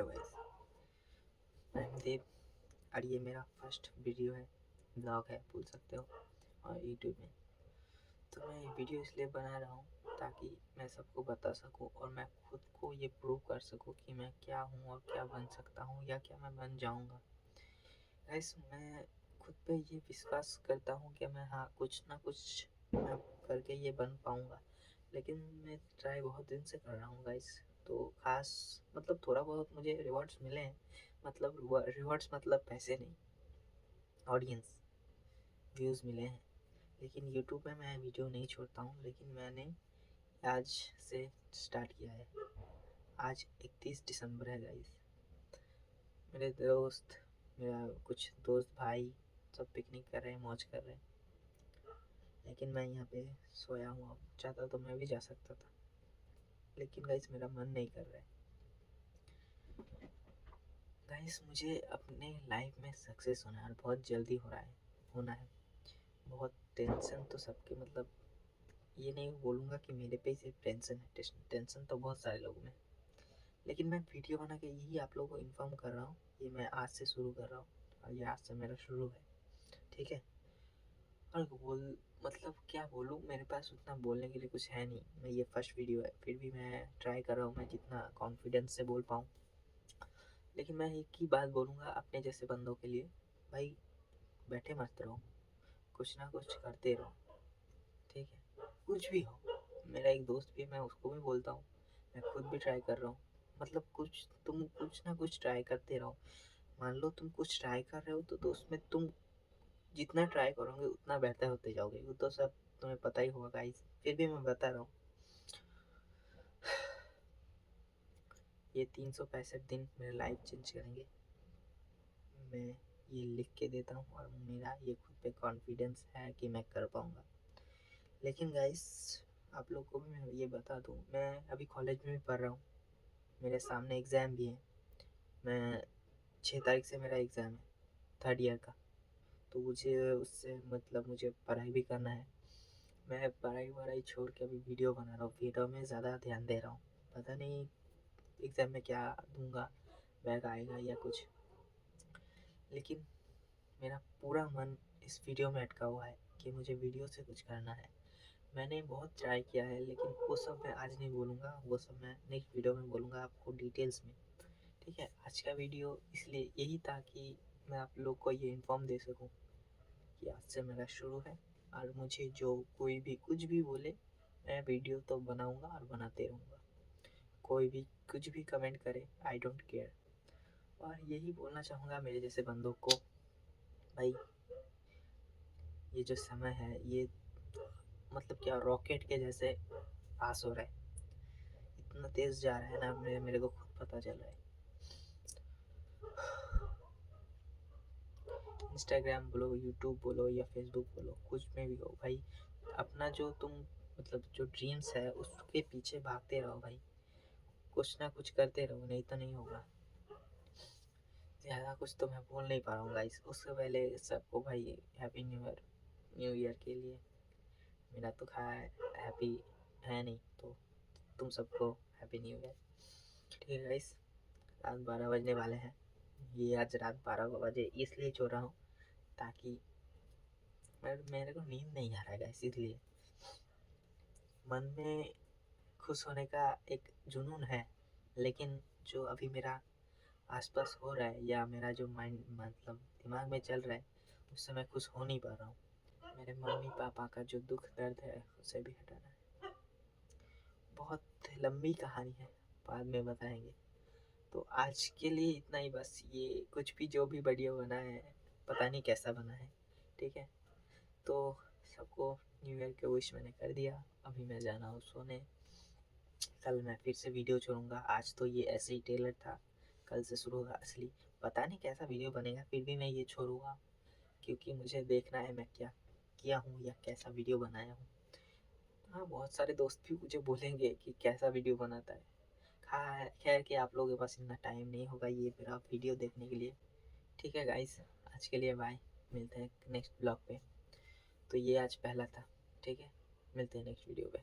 Hello guys, मैं M देव और ये मेरा फर्स्ट वीडियो है, ब्लॉग है बोल सकते हो, और यूट्यूब में। तो मैं ये वीडियो इसलिए बना रहा हूँ ताकि मैं सबको बता सकूँ और मैं खुद को ये प्रूव कर सकूँ कि मैं क्या हूँ और क्या बन सकता हूँ या क्या मैं बन जाऊँगा। गाइस, मैं खुद पे ये विश्वास करता हूँ कि मैं कुछ ना कुछ मैं करके ये बन पाऊँगा, लेकिन मैं ट्राई बहुत दिन से कर रहा हूँ गाइस। तो खास मतलब थोड़ा बहुत मुझे रिवॉर्ड्स मिले हैं, मतलब रिवॉर्ड्स मतलब पैसे नहीं, ऑडियंस व्यूज़ मिले हैं। लेकिन यूट्यूब पे मैं वीडियो नहीं छोड़ता हूँ, लेकिन मैंने आज से स्टार्ट किया है। आज 31 दिसंबर है गाइस। मेरे दोस्त, मेरा कुछ दोस्त भाई सब पिकनिक कर रहे हैं, मौज कर रहे हैं, लेकिन मैं यहाँ पे सोया हूँ। अब चाहता तो मैं भी जा सकता था, लेकिन गाइस मेरा मन नहीं कर रहा है। गाइस, मुझे अपने लाइफ में सक्सेस होना है और बहुत जल्दी होना है। बहुत टेंशन तो सबके, मतलब ये नहीं बोलूँगा कि मेरे पे सिर्फ टेंशन है, टेंशन तो बहुत सारे लोगों में। लेकिन मैं वीडियो बना के यही आप लोगों को इन्फॉर्म कर रहा हूँ, ये मैं आज से शुरू कर रहा हूँ और ये आज से मेरा शुरू है, ठीक है। और मतलब क्या बोलूँ, मेरे पास उतना बोलने के लिए कुछ है नहीं। मैं ये फर्स्ट वीडियो है, फिर भी मैं ट्राई कर रहा हूँ मैं जितना कॉन्फिडेंस से बोल पाऊँ। लेकिन मैं एक ही बात बोलूँगा अपने जैसे बंदों के लिए, भाई बैठे मत रहो, कुछ ना कुछ करते रहो, ठीक है। कुछ भी हो, मेरा एक दोस्त भी है, मैं उसको भी बोलता हूँ, मैं खुद भी ट्राई कर रहा हूँ। मतलब तुम कुछ ना कुछ ट्राई करते रहो। मान लो तुम कुछ ट्राई कर रहे हो तो उसमें तुम जितना ट्राई करोगे उतना बेहतर होते जाओगे। वो तो सब तुम्हें पता ही होगा गाइस, फिर भी मैं बता रहा हूँ। ये 365 दिन मेरे लाइफ चेंज करेंगे, मैं ये लिख के देता हूँ, और मेरा ये खुद पे कॉन्फिडेंस है कि मैं कर पाऊँगा। लेकिन गाइस, आप लोग को भी मैं ये बता दूँ, मैं अभी कॉलेज में भी पढ़ रहा हूँ, मेरे सामने एग्ज़ाम भी है। मैं 6 तारीख से मेरा एग्ज़ाम है, थर्ड ईयर का। तो मुझे उससे मतलब मुझे पढ़ाई भी करना है। मैं पढ़ाई वढ़ाई छोड़ के अभी वीडियो बना रहा हूँ, वीडियो में ज़्यादा ध्यान दे रहा हूँ। पता नहीं एग्ज़ाम में क्या दूंगा, बैग आएगा या कुछ, लेकिन मेरा पूरा मन इस वीडियो में अटका हुआ है कि मुझे वीडियो से कुछ करना है। मैंने बहुत ट्राई किया है, लेकिन वो सब मैं आज नहीं बोलूँगा, वो सब मैं नेक्स्ट वीडियो में बोलूँगा आपको डिटेल्स में, ठीक है। आज का वीडियो इसलिए यही था कि मैं आप लोग को ये इन्फॉर्म दे सकूँ कि आज से मेरा शुरू है, और मुझे जो कोई भी कुछ भी बोले, मैं वीडियो तो बनाऊँगा और बनाते रहूँगा। कोई भी कुछ भी कमेंट करे, आई डोंट केयर। और यही बोलना चाहूँगा मेरे जैसे बंदों को, भाई ये जो समय है ये मतलब क्या रॉकेट के जैसे पास हो रहा है, इतना तेज़ जा रहा है ना, मेरे को खुद पता चल रहा है। इंस्टाग्राम बोलो, यूट्यूब बोलो या फेसबुक बोलो, कुछ में भी हो भाई, अपना जो तुम मतलब जो ड्रीम्स है उसके पीछे भागते रहो भाई, कुछ ना कुछ करते रहो, नहीं तो नहीं होगा। ज़्यादा कुछ तो मैं बोल नहीं पा रहा हूँ गाइस। उससे पहले सबको भाई हैप्पी न्यू ईयर के लिए। मेरा तो हैप्पी है नहीं, तो तुम सबको हैप्पी न्यू ईयर, ठीक है गाइस। रात 12 बजने वाले हैं, ये आज रात 12 बजे इसलिए सो रहा हूँ ताकि मेरे को नींद नहीं आ रहा है गाइस, इसलिए मन में खुश होने का एक जुनून है, लेकिन जो अभी मेरा आसपास हो रहा है या मेरा जो माइंड मतलब दिमाग में चल रहा है, उससे मैं खुश हो नहीं पा रहा हूँ। मेरे मम्मी पापा का जो दुख दर्द है उसे भी हटाना है। बहुत लंबी कहानी है, बाद में बताएंगे। तो आज के लिए इतना ही बस। ये कुछ भी जो भी वीडियो बना है, पता नहीं कैसा बना है, ठीक है। तो सबको न्यू ईयर के विश मैंने कर दिया, अभी मैं जाना हूँ सोने। कल मैं फिर से वीडियो छोड़ूंगा, आज तो ये ऐसे ही टेलर था, कल से शुरू होगा असली। पता नहीं कैसा वीडियो बनेगा, फिर भी मैं ये छोड़ूंगा, क्योंकि मुझे देखना है मैं क्या किया हूँ या कैसा वीडियो बनाया हूँ। हाँ, बहुत सारे दोस्त भी मुझे बोलेंगे कि कैसा वीडियो बनाता है। खैर कि आप लोगों के पास इतना टाइम नहीं होगा ये मेरा वीडियो देखने के लिए, ठीक है गाइस। आज के लिए बाय, मिलते हैं नेक्स्ट ब्लॉग पे। तो ये आज पहला था, ठीक है, मिलते हैं नेक्स्ट वीडियो पे।